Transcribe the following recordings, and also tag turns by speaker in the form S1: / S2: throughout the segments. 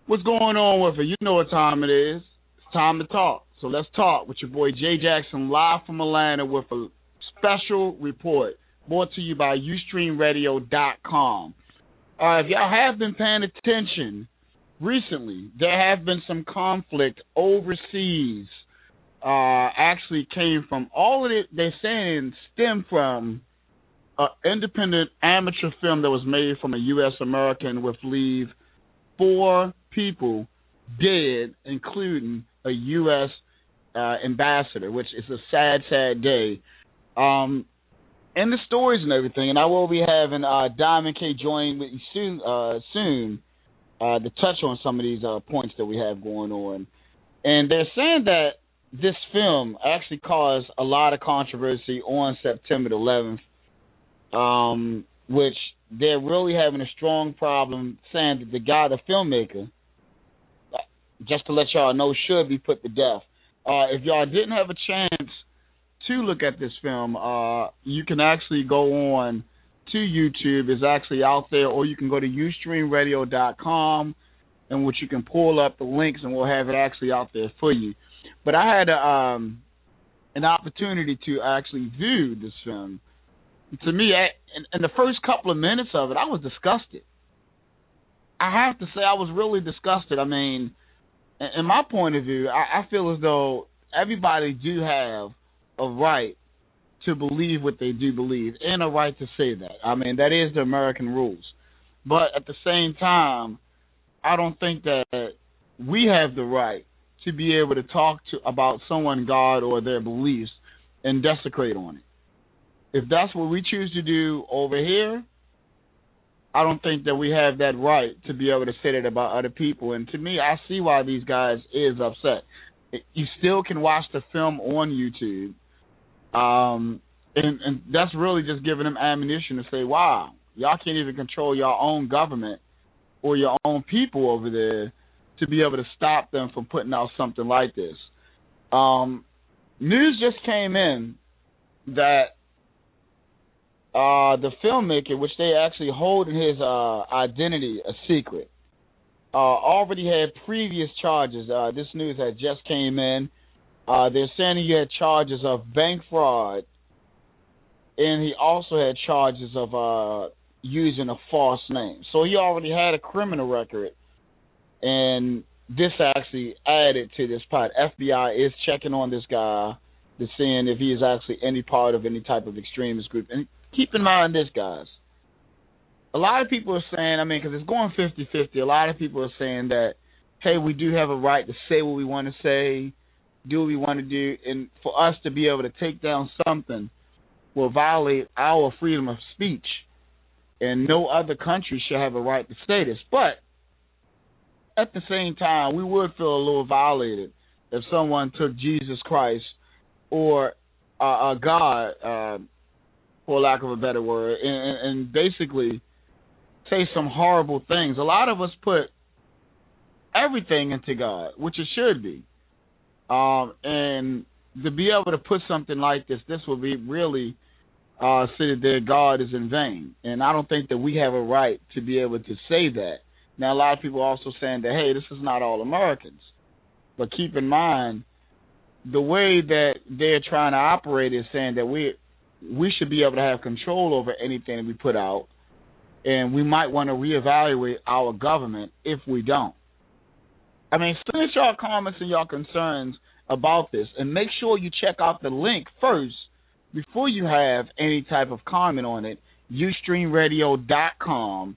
S1: What's going on with it? You know what time it is. It's time to talk. So let's talk with your boy Jay Jackson live from Atlanta with a special report brought to you by UstreamRadio.com. If y'all have been paying attention recently, there have been some conflict overseas. Actually came from all of it, they're saying stemmed from an independent amateur film that was made from a U.S. American with leave 4 people dead, including a U.S. Ambassador, which is a sad, sad day. And the stories and everything, and I will be having Diamond K join me soon to touch on some of these points that we have going on. And they're saying that this film actually caused a lot of controversy on September 11th, which they're really having a strong problem saying that the guy, the filmmaker, just to let y'all know, should be put to death. If y'all didn't have a chance to look at this film, you can actually go on to YouTube. It's actually out there, or you can go to UstreamRadio.com, in which you can pull up the links, and we'll have it actually out there for you. But I had an opportunity to actually view this film. To me, in the first couple of minutes of it, I was disgusted. I have to say I was really disgusted. I mean, in my point of view, I feel as though everybody do have a right to believe what they do believe and a right to say that. I mean, that is the American rules. But at the same time, I don't think that we have the right to be able to talk about someone, God, or their beliefs and desecrate on it. If that's what we choose to do over here, I don't think that we have that right to be able to say that about other people. And to me, I see why these guys is upset. You still can watch the film on YouTube, and that's really just giving them ammunition to say, wow, y'all can't even control your own government or your own people over there to be able to stop them from putting out something like this. News just came in that the filmmaker, which they actually hold in his identity a secret, already had previous charges. This news had just came in. They're saying he had charges of bank fraud, and he also had charges of using a false name. So he already had a criminal record, and this actually added to this part. FBI is checking on this guy to seeing if he is actually any part of any type of extremist group. And keep in mind this, guys. A lot of people are saying, I mean, because it's going 50-50, a lot of people are saying that, hey, we do have a right to say what we want to say, do what we want to do, and for us to be able to take down something will violate our freedom of speech, and no other country should have a right to say this. But at the same time, we would feel a little violated if someone took Jesus Christ or God, for lack of a better word, and basically say some horrible things. A lot of us put everything into God, which it should be. And to be able to put something like this will be really say that their God is in vain. And I don't think that we have a right to be able to say that. Now, a lot of people are also saying that, hey, this is not all Americans. But keep in mind, the way that they're trying to operate is saying that we should be able to have control over anything that we put out, and we might want to reevaluate our government if we don't. I mean, send us your comments and your concerns about this, and make sure you check out the link first before you have any type of comment on it, UstreamRadio.com.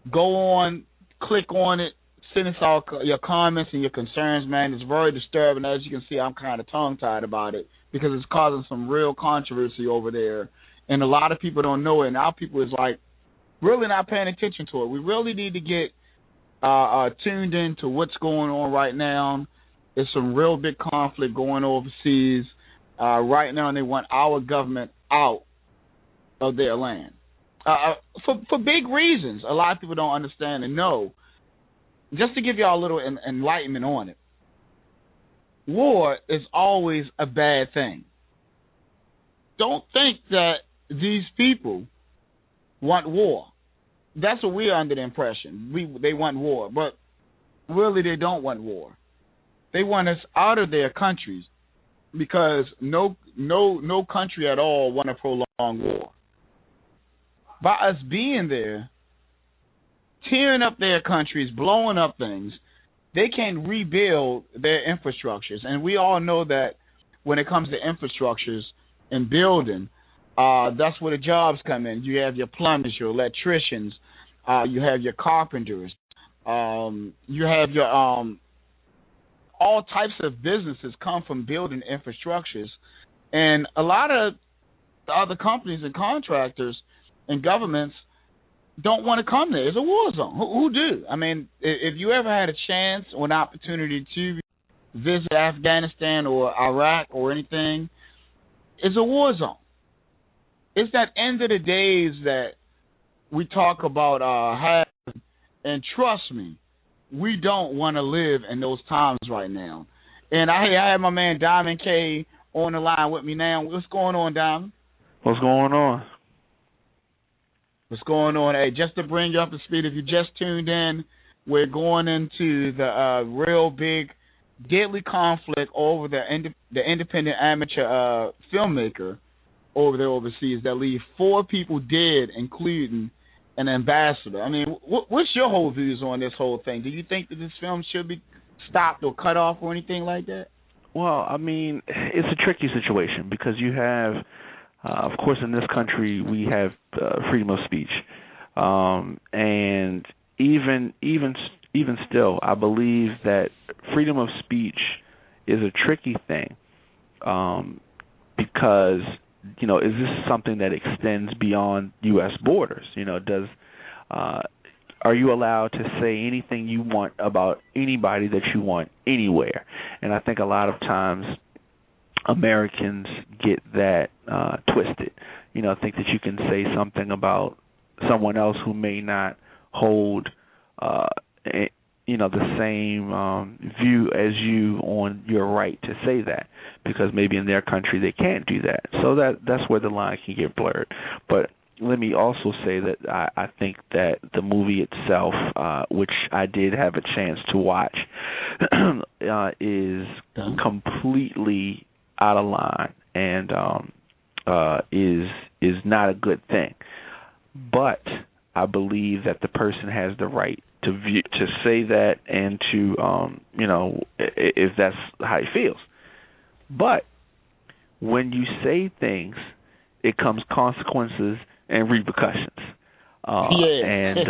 S1: Go on, click on it, send us all your comments and your concerns, man. It's very disturbing. As you can see, I'm kind of tongue-tied about it because it's causing some real controversy over there, and a lot of people don't know it, and our people is like really not paying attention to it. We really need to get tuned in to what's going on right now. There's some real big conflict going overseas right now, and they want our government out of their land for big reasons. A lot of people don't understand and know. Just to give y'all a little enlightenment on it, war is always a bad thing. Don't think that these people want war. That's what we're under the impression. They want war, but really they don't want war. They want us out of their countries because no country at all want to prolong war. By us being there, tearing up their countries, blowing up things, they can rebuild their infrastructures. And we all know that when it comes to infrastructures and building, that's where the jobs come in. You have your plumbers, your electricians, you have your carpenters, you have your all types of businesses come from building infrastructures. And a lot of the other companies and contractors and governments don't want to come there. It's a war zone. Who do? I mean, if you ever had a chance or an opportunity to visit Afghanistan or Iraq or anything, it's a war zone. It's that end of the days that we talk about having, and trust me, we don't want to live in those times right now. And I have my man Diamond K on the line with me now. What's going on, Diamond?
S2: What's going on?
S1: What's going on? Hey, just to bring you up to speed, if you just tuned in, we're going into the real big, deadly conflict over the independent amateur filmmaker over there overseas that leave 4 people dead, including an ambassador. I mean, what's your whole views on this whole thing? Do you think that this film should be stopped or cut off or anything like that?
S2: Well, I mean, it's a tricky situation because you have, of course, in this country we have freedom of speech, and even still, I believe that freedom of speech is a tricky thing because, you know, is this something that extends beyond U.S. borders? You know, are you allowed to say anything you want about anybody that you want anywhere? And I think a lot of times Americans get that twisted. You know, think that you can say something about someone else who may not hold, the same view as you on your right to say that, because maybe in their country they can't do that. So that's where the line can get blurred. But let me also say that I think that the movie itself, which I did have a chance to watch, is completely out of line and is not a good thing. But I believe that the person has the right to say that and to if that's how he feels. But when you say things, it comes consequences and repercussions. And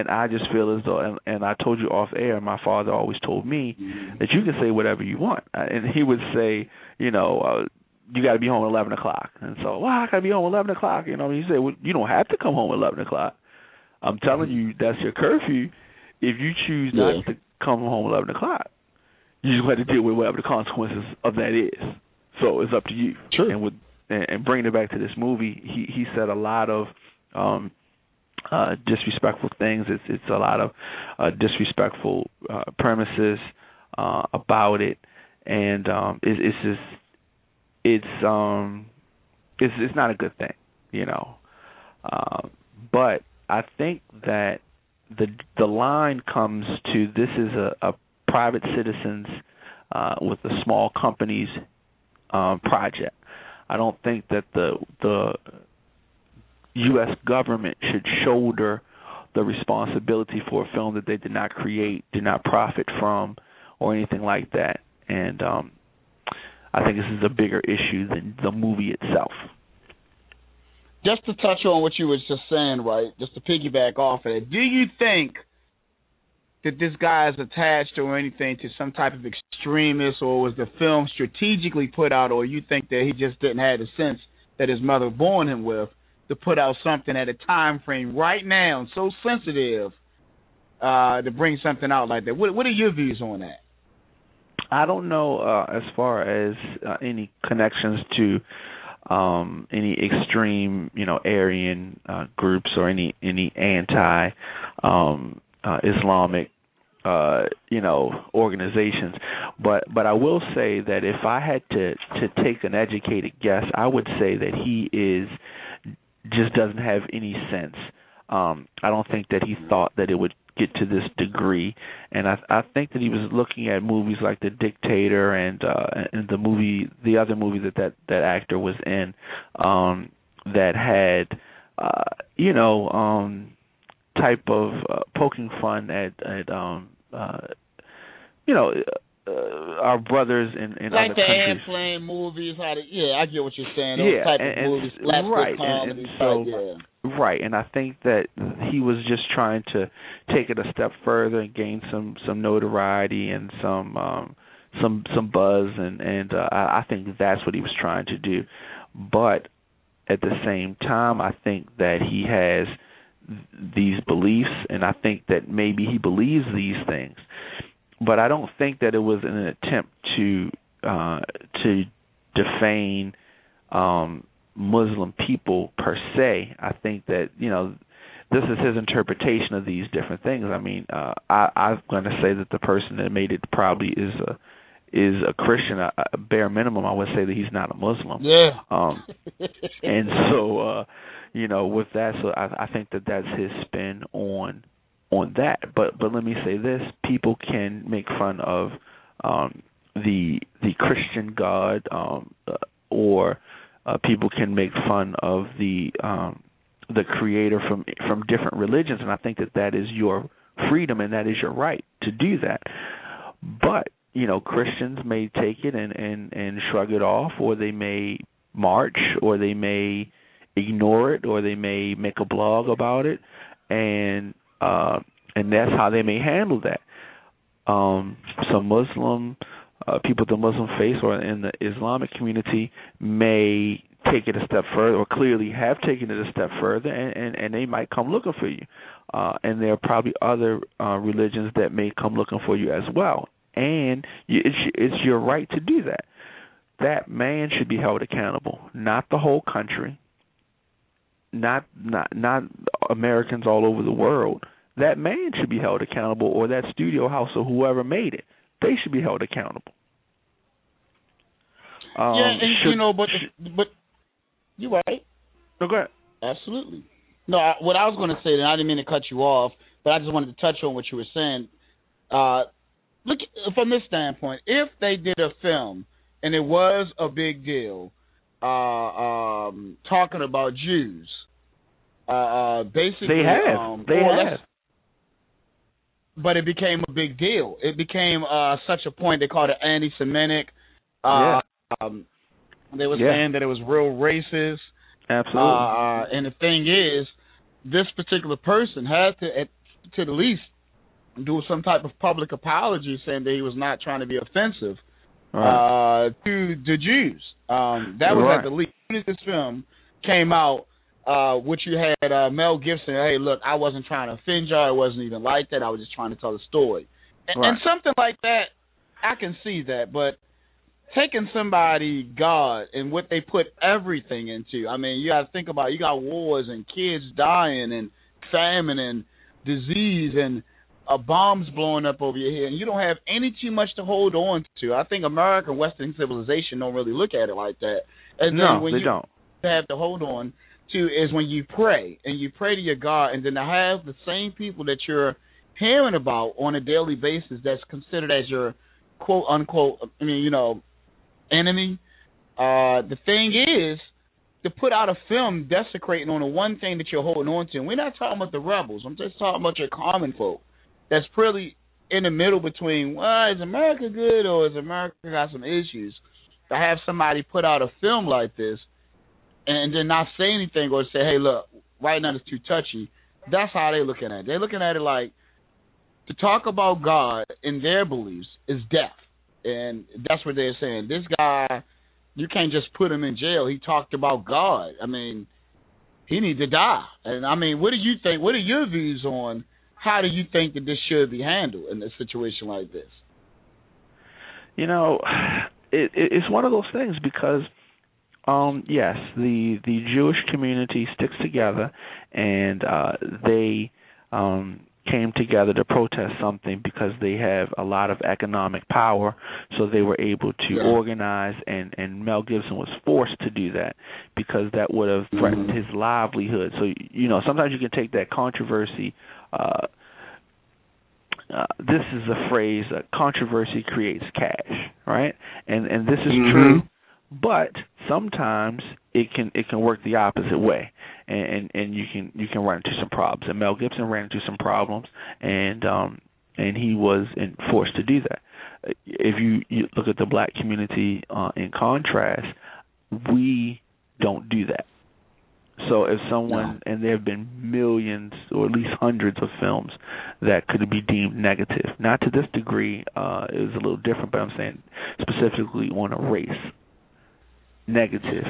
S2: I just feel as though, and I told you off air, my father always told me that you can say whatever you want. And he would say, you got to be home at 11 o'clock. And so, well, I got to be home at 11 o'clock. You know, he said, well, you don't have to come home at 11 o'clock. I'm telling you, that's your curfew. If you choose not to come home at 11 o'clock, you just have to deal with whatever the consequences of that is. So it's up to you.
S1: Sure.
S2: And bringing it back to this movie, he said a lot of disrespectful things. It's a lot of disrespectful premises about it, and it's not a good thing, you know. But I think that the line comes to, this is a private citizens with a small company's project. I don't think that the U.S. government should shoulder the responsibility for a film that they did not create, did not profit from, or anything like that. And I think this is a bigger issue than the movie itself.
S1: Just to touch on what you were just saying, right, just to piggyback off of it, do you think that this guy is attached or anything to some type of extremist, or was the film strategically put out, or you think that he just didn't have the sense that his mother born him with to put out something at a time frame right now, so sensitive, to bring something out like that? What are your views on that?
S2: I don't know as far as any connections to any extreme, Aryan groups or any anti Islamic organizations, but I will say that if I had to take an educated guess, I would say that he just doesn't have any sense I don't think that he thought that it would get to this degree, and I think that he was looking at movies like The Dictator and the other movie that actor was in, that had type of poking fun at our brothers in
S1: like
S2: other
S1: the
S2: countries.
S1: airplane movies, I get what you're saying. Those type of movies,
S2: right,
S1: comedy,
S2: right, and I think that he was just trying to take it a step further and gain some notoriety and some buzz, and I think that's what he was trying to do. But at the same time, I think that he has these beliefs, and I think that maybe he believes these things. But I don't think that it was an attempt to defame Muslim people per se. I think that this is his interpretation of these different things. I mean, I'm going to say that the person that made it probably is a Christian. A bare minimum, I would say that he's not a Muslim.
S1: Yeah.
S2: And so, with that, so I think that that's his spin on that. But let me say this: people can make fun of the Christian God, or people can make fun of the Creator from different religions, and I think that is your freedom and that is your right to do that. But Christians may take it and shrug it off, or they may march, or they may ignore it, or they may make a blog about it, and that's how they may handle that. Some Muslim people with the Muslim faith or in the Islamic community may take it a step further, or clearly have taken it a step further, and they might come looking for you. And there are probably other religions that may come looking for you as well. And it's your right to do that. That man should be held accountable, not the whole country, not Americans all over the world. That man should be held accountable, or that studio house or whoever made it. They should be held accountable.
S1: But you're right.
S2: No, go ahead.
S1: Absolutely. No, what I was going to say, and I didn't mean to cut you off, but I just wanted to touch on what you were saying. Look, from this standpoint, if they did a film and it was a big deal, talking about Jews, basically
S2: they have.
S1: But it became a big deal. It became such a point. They called it anti-Semitic. They were saying that it was real racist.
S2: Absolutely.
S1: And the thing is, this particular person had to the least do some type of public apology, saying that he was not trying to be offensive to the Jews. That was at the least. As soon as this film came out, which you had Mel Gibson, hey, look, I wasn't trying to offend y'all. It wasn't even like that. I was just trying to tell a story. And something like that, I can see that. But taking somebody, God, and what they put everything into, I mean, you got to think about it. You got wars and kids dying and famine and disease and bombs blowing up over your head, and you don't have too much to hold on to. I think America and Western civilization don't really look at it like that. And then when you don't have to hold on to is when you pray, and you pray to your God, and then to have the same people that you're hearing about on a daily basis that's considered as your quote unquote, enemy. The thing is to put out a film desecrating on the one thing that you're holding on to. And we're not talking about the rebels. I'm just talking about your common folk. That's pretty in the middle between, well, is America good or is America got some issues? To have somebody put out a film like this and then not say anything or say, hey, look, right now it's too touchy, that's how they're looking at it. They're looking at it like to talk about God and their beliefs is death. And that's what they're saying. This guy, you can't just put him in jail. He talked about God. I mean, he needs to die. And, I mean, what do you think? What are your views on how do you think that this should be handled in a situation like this?
S2: It's one of those things because, yes, the Jewish community sticks together, and they came together to protest something because they have a lot of economic power, so they were able to organize, and Mel Gibson was forced to do that because that would have threatened his livelihood. So, sometimes you can take that controversy. This is a phrase, controversy creates cash, right? And this is true, but sometimes it can work the opposite way, and you can run into some problems. And Mel Gibson ran into some problems, and he was forced to do that. If you look at the black community in contrast, we don't do that. So if someone, and there have been millions or at least hundreds of films that could be deemed negative, not to this degree, it was a little different, but I'm saying specifically on a race, negative,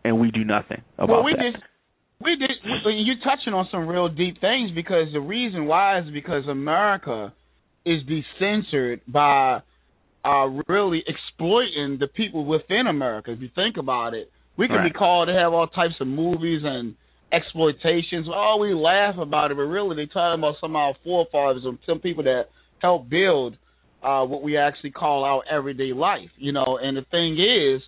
S2: and we do nothing about that.
S1: You're touching on some real deep things, because the reason why is because America is decentered by really exploiting the people within America. If you think about it, we can be called to have all types of movies and exploitations. Oh, we laugh about it, but really they're talking about some of our forefathers and some people that helped build what we actually call our everyday life, And the thing is,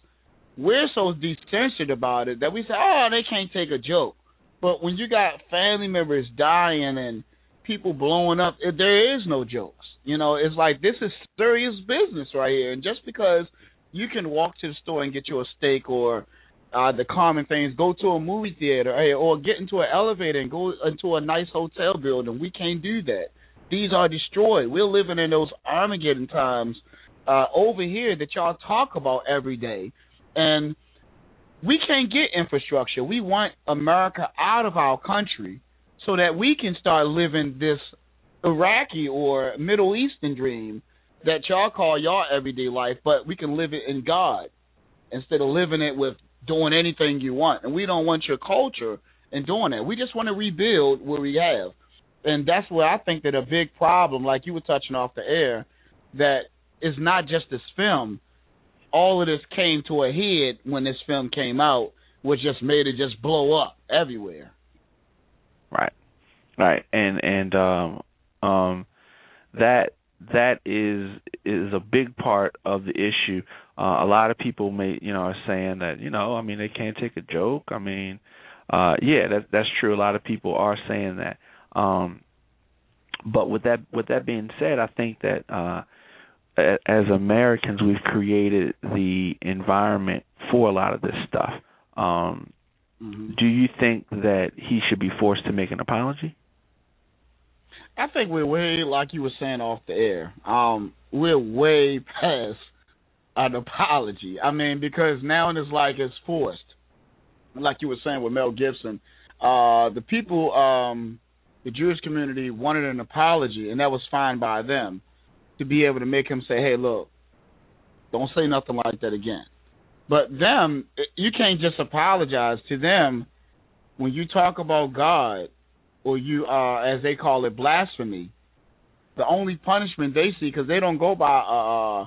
S1: we're so decentered about it that we say, oh, they can't take a joke. But when you got family members dying and people blowing up, there is no jokes. It's like, this is serious business right here. And just because you can walk to the store and get you a steak or the common things, go to a movie theater, or get into an elevator and go into a nice hotel building, we can't do that. These are destroyed. We're living in those Armageddon times over here that y'all talk about every day. And we can't get infrastructure. We want America out of our country so that we can start living this Iraqi or Middle Eastern dream that y'all call y'all everyday life, but we can live it in God instead of living it with doing anything you want. And we don't want your culture in doing that. We just want to rebuild what we have. And that's where I think that a big problem, like you were touching off the air, that is not just this film. All of this came to a head when this film came out, which just made it just blow up everywhere.
S2: Right. And that is a big part of the issue. A lot of people are saying that, they can't take a joke. That's true. A lot of people are saying that. But with that being said, I think that as Americans, we've created the environment for a lot of this stuff. Do you think that he should be forced to make an apology?
S1: I think we're way, like you were saying off the air, we're way past an apology. Because now it's like it's forced. Like you were saying with Mel Gibson, the people, the Jewish community wanted an apology, and that was fine by them, to be able to make him say, hey, look, don't say nothing like that again. But them, you can't just apologize to them when you talk about God, or you, as they call it, blasphemy. The only punishment they see, because they don't go by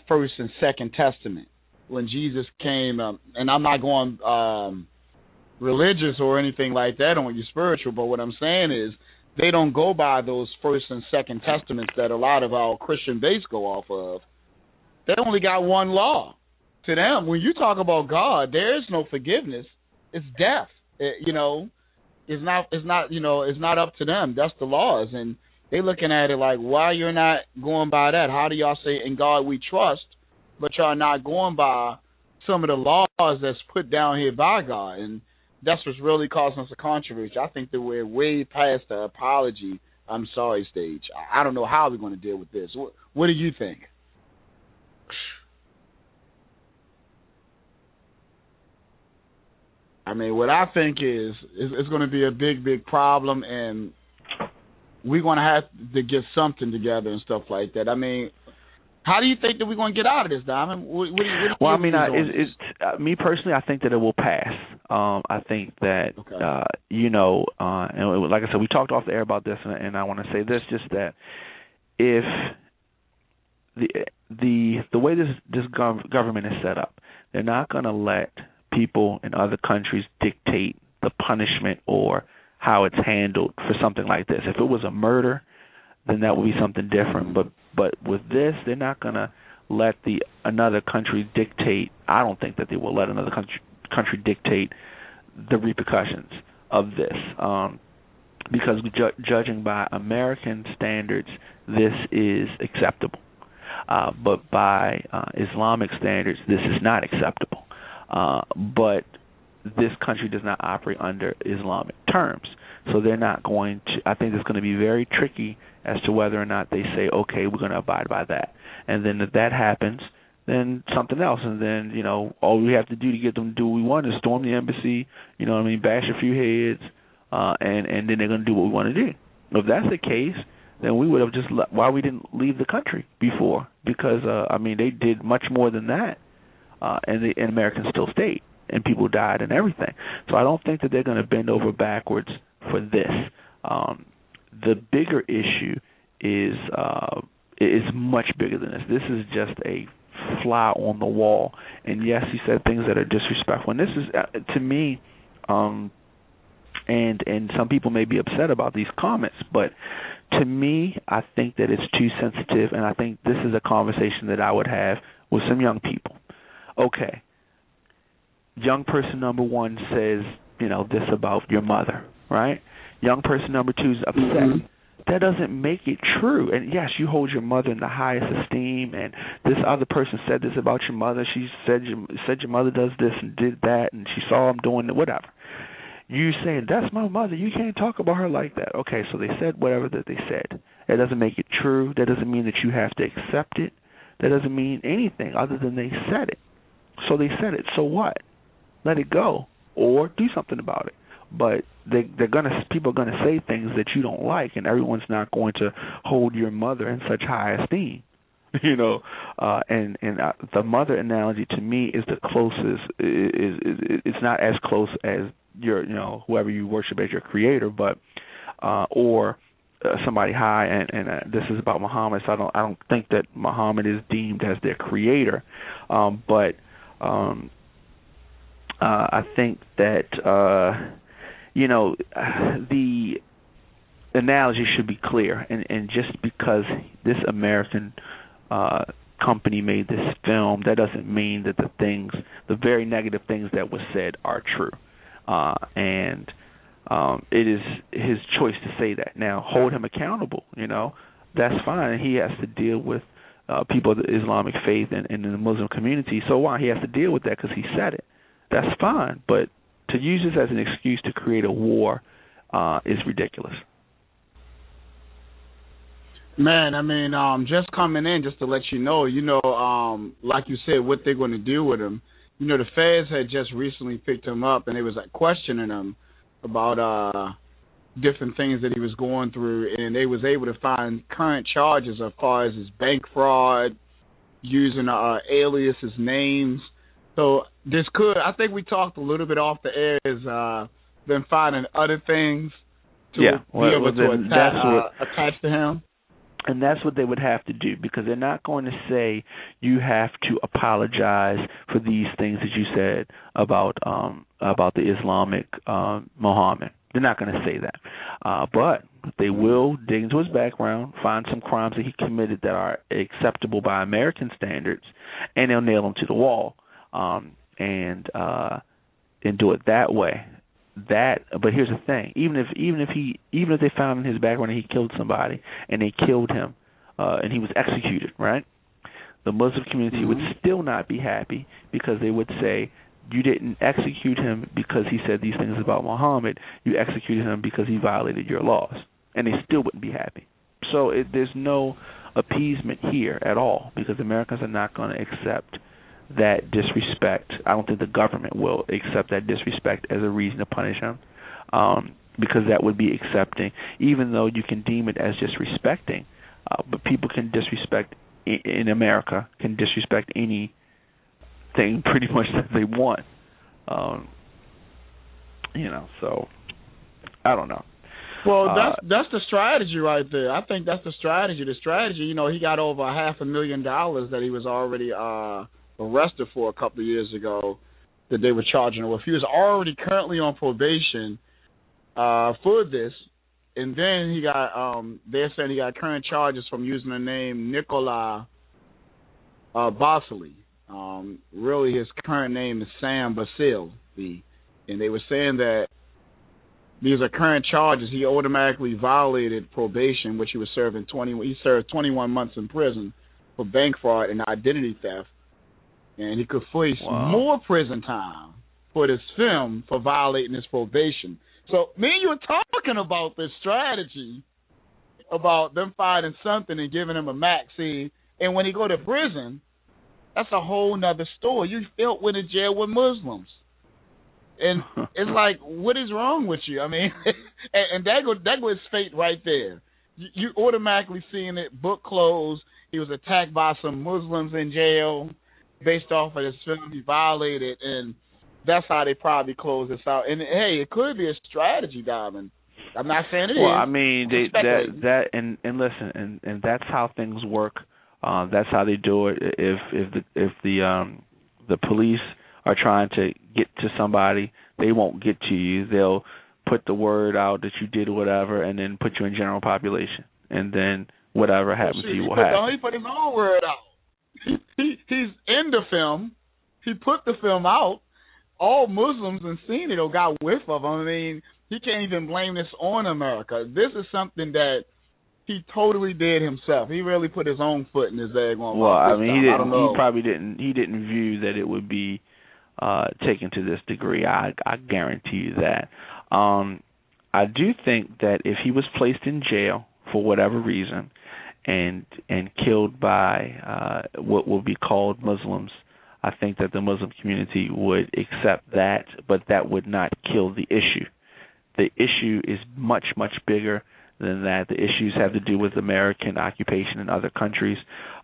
S1: First and Second Testament. When Jesus came, and I'm not going religious or anything like that on you spiritual, but what I'm saying is they don't go by those First and Second Testaments that a lot of our Christian base go off of. They only got one law. To them, when you talk about God, there is no forgiveness. It's death. It's not up to them. That's the laws, and they looking at it like, why you're not going by that? How do y'all say in God we trust, but y'all not going by some of the laws that's put down here by God? And that's what's really causing us a controversy. I think that we're way past the apology, I'm sorry stage. I don't know how we're going to deal with this. What do you think? What I think is it's going to be a big, big problem, and we're going to have to get something together and stuff like that. How do you think that we're going to get out of this, Diamond?
S2: Me personally, I think that it will pass. I think that, and like I said, we talked off the air about this, and I want to say this, just that if the way this government is set up, they're not going to let people in other countries dictate the punishment or how it's handled for something like this. If it was a murder, then that would be something different. But with this, they're not going to let another country dictate. I don't think that they will let another country dictate the repercussions of this, because judging by American standards, this is acceptable. But by Islamic standards, this is not acceptable. But this country does not operate under Islamic terms. So they're not going to, I think it's going to be very tricky as to whether or not they say, okay, we're going to abide by that. And then if that happens, then something else. And then, all we have to do to get them to do what we want is storm the embassy, bash a few heads, and then they're going to do what we want to do. If that's the case, then we would have just why we didn't leave the country before, because they did much more than that, and Americans still stayed, and people died and everything. So I don't think that they're going to bend over backwards for this. The bigger issue is much bigger than this. This is just a fly on the wall. And yes, he said things that are disrespectful. And this is to me, and some people may be upset about these comments, but to me, I think that it's too sensitive, and I think this is a conversation that I would have with some young people. Okay, young person number one says, this about your mother, right? Young person number two is upset. Mm-hmm. That doesn't make it true. And yes, you hold your mother in the highest esteem, and this other person said this about your mother. She said your mother does this and did that, and she saw him doing it, whatever. You saying, that's my mother, you can't talk about her like that. Okay, so they said whatever that they said. That doesn't make it true. That doesn't mean that you have to accept it. That doesn't mean anything other than they said it. So they said it, so what? Let it go, or do something about it. But people are gonna say things that you don't like, and everyone's not going to hold your mother in such high esteem. And the mother analogy to me is the closest. It's not as close as your whoever you worship as your creator, but or somebody high. And this is about Muhammad. So I don't think that Muhammad is deemed as their creator, but I think that the analogy should be clear, and just because this American company made this film, that doesn't mean that the very negative things that were said are true. And it is his choice to say that. Now, hold him accountable, that's fine. And he has to deal with people of the Islamic faith and in the Muslim community. So why? He has to deal with that because he said it. That's fine. But to use this as an excuse to create a war is ridiculous.
S1: Man, just coming in, just to let you know, like you said, what they're going to do with him. The feds had just recently picked him up, and they was questioning him about different things that he was going through, and they was able to find current charges as far as his bank fraud, using aliases, names. So this I think we talked a little bit off the air, is them finding other things to be able to attach to him.
S2: And that's what they would have to do, because they're not going to say you have to apologize for these things that you said about the Islamic Muhammad. They're not going to say that. But they will dig into his background, find some crimes that he committed that are acceptable by American standards, and they'll nail him to the wall and do it that way. But here's the thing: even if they found in his background that he killed somebody and they killed him and he was executed, right? The Muslim community would still not be happy, because they would say, you didn't execute him because he said these things about Muhammad. You executed him because he violated your laws, and they still wouldn't be happy. So there's no appeasement here at all, because Americans are not going to accept that disrespect. I don't think the government will accept that disrespect as a reason to punish him, because that would be accepting, even though you can deem it as disrespecting, but people can disrespect in America, can disrespect anything pretty much that they want. So I don't know.
S1: Well, that's the strategy right there. I think that's the strategy. The strategy, he got over $500,000 that he was already arrested for a couple of years ago, that they were charging him with. He was already currently on probation, for this. And then he got, they're saying he got current charges from using the name Nicola Basili. Really, his current name is Sam Basil. And they were saying that these are current charges. He automatically violated probation, which he was serving He served 21 months in prison for bank fraud and identity theft, and he could face more prison time for this film for violating his probation. So me and you were talking about this strategy about them finding something and giving him a maxi, and when he go to prison, that's a whole nother story. You felt went to jail with Muslims. And it's like, what is wrong with you? I mean, and that goes fate right there. You automatically seeing it, book closed. He was attacked by some Muslims in jail based off of this film he violated, and that's how they probably close this out. And hey, it could be a strategy, Diamond. I'm not saying it is.
S2: Well, I mean, and listen, and that's how things work. That's how they do it. If the police are trying to get to somebody, they won't get to you. They'll put the word out that you did whatever, and then put you in general population, and then whatever happens to you will happen.
S1: He put his own word out. He's in the film. He put the film out. All Muslims and seen it or got whiff of him. I mean, he can't even blame this on America. This is something that he totally did himself. He really put his own foot in his egg on.
S2: Well, I mean, he probably didn't. He didn't view that it would be taken to this degree. I guarantee you that. I do think that if he was placed in jail for whatever reason and killed by what will be called Muslims, I think that the Muslim community would accept that, but that would not kill the issue. The issue is much, much bigger than that. The issues have to do with American occupation in other countries,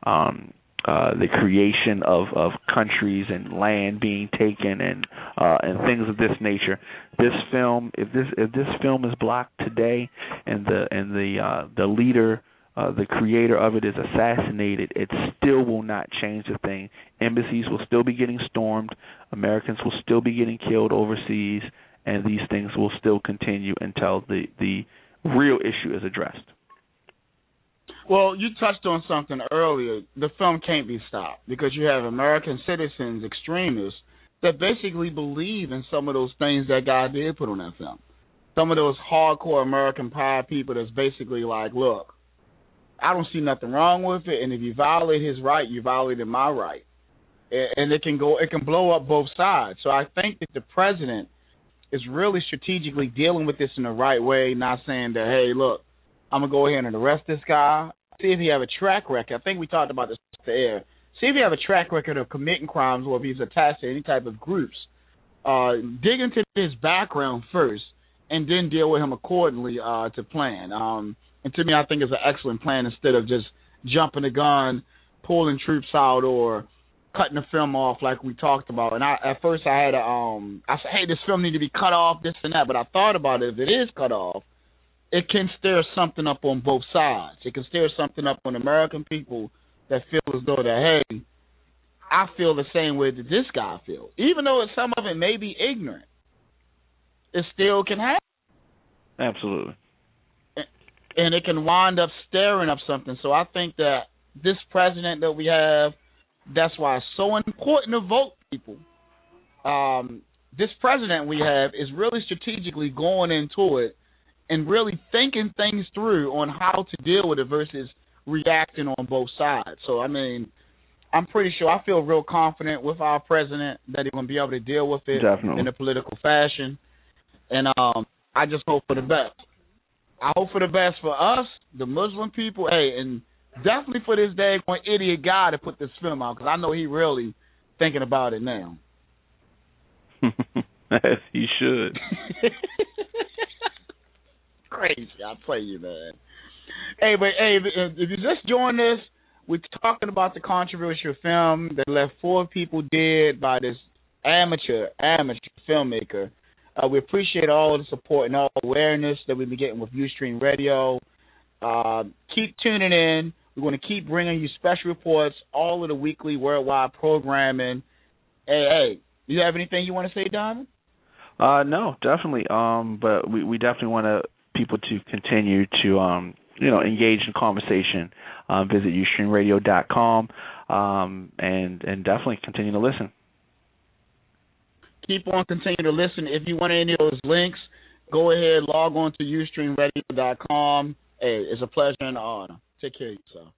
S2: the creation of countries and land being taken, and things of this nature. This film, if this film is blocked today, and the leader, the creator of it is assassinated, it still will not change the thing. Embassies will still be getting stormed. Americans will still be getting killed overseas, and these things will still continue until the real issue is addressed.
S1: Well, you touched on something earlier. The film can't be stopped because you have American citizens, extremists, that basically believe in some of those things that God did put on that film. Some of those hardcore American Pie people that's basically like, look, I don't see nothing wrong with it, and if you violate his right, you violated my right. And it can blow up both sides. So I think that the president is really strategically dealing with this in the right way, not saying that, hey, look, I'm going to go ahead and arrest this guy. See if he have a track record. I think we talked about this off the air. See if he have a track record of committing crimes or if he's attached to any type of groups. Dig into his background first and then deal with him accordingly to plan. And to me, I think it's an excellent plan instead of just jumping the gun, pulling troops out, or cutting the film off like we talked about. And at first I had I said, hey, this film need to be cut off, this and that. But I thought about it. If it is cut off, it can stir something up on both sides. It can stir something up on American people that feel as though that, hey, I feel the same way that this guy feels. Even though some of it may be ignorant, it still can happen.
S2: Absolutely.
S1: And it can wind up stirring up something. So I think that this president that we have, that's why it's so important to vote, people. This president we have is really strategically going into it and really thinking things through on how to deal with it versus reacting on both sides. So, I mean, I'm pretty sure, I feel real confident with our president that he's going to be able to deal with it in a political fashion. And I just hope for the best. I hope for the best for us, the Muslim people, hey, and definitely for this daggone idiot guy to put this film out, because I know he really thinking about it now.
S2: As he should.
S1: Crazy, I tell you, man. Hey, but hey, if you just joined us, we're talking about the controversial film that left 4 people dead by this amateur filmmaker. We appreciate all the support and all the awareness that we've been getting with Ustream Radio. Keep tuning in. We're going to keep bringing you special reports, all of the weekly worldwide programming. Hey, you have anything you want to say, Diamond?
S2: No, definitely. But we definitely want people to continue to engage in conversation. Visit ustreamradio.com, and definitely continue to listen.
S1: Keep on continuing to listen. If you want any of those links, go ahead, log on to ustreamradio.com. Hey, it's a pleasure and an honor. Take care of yourself.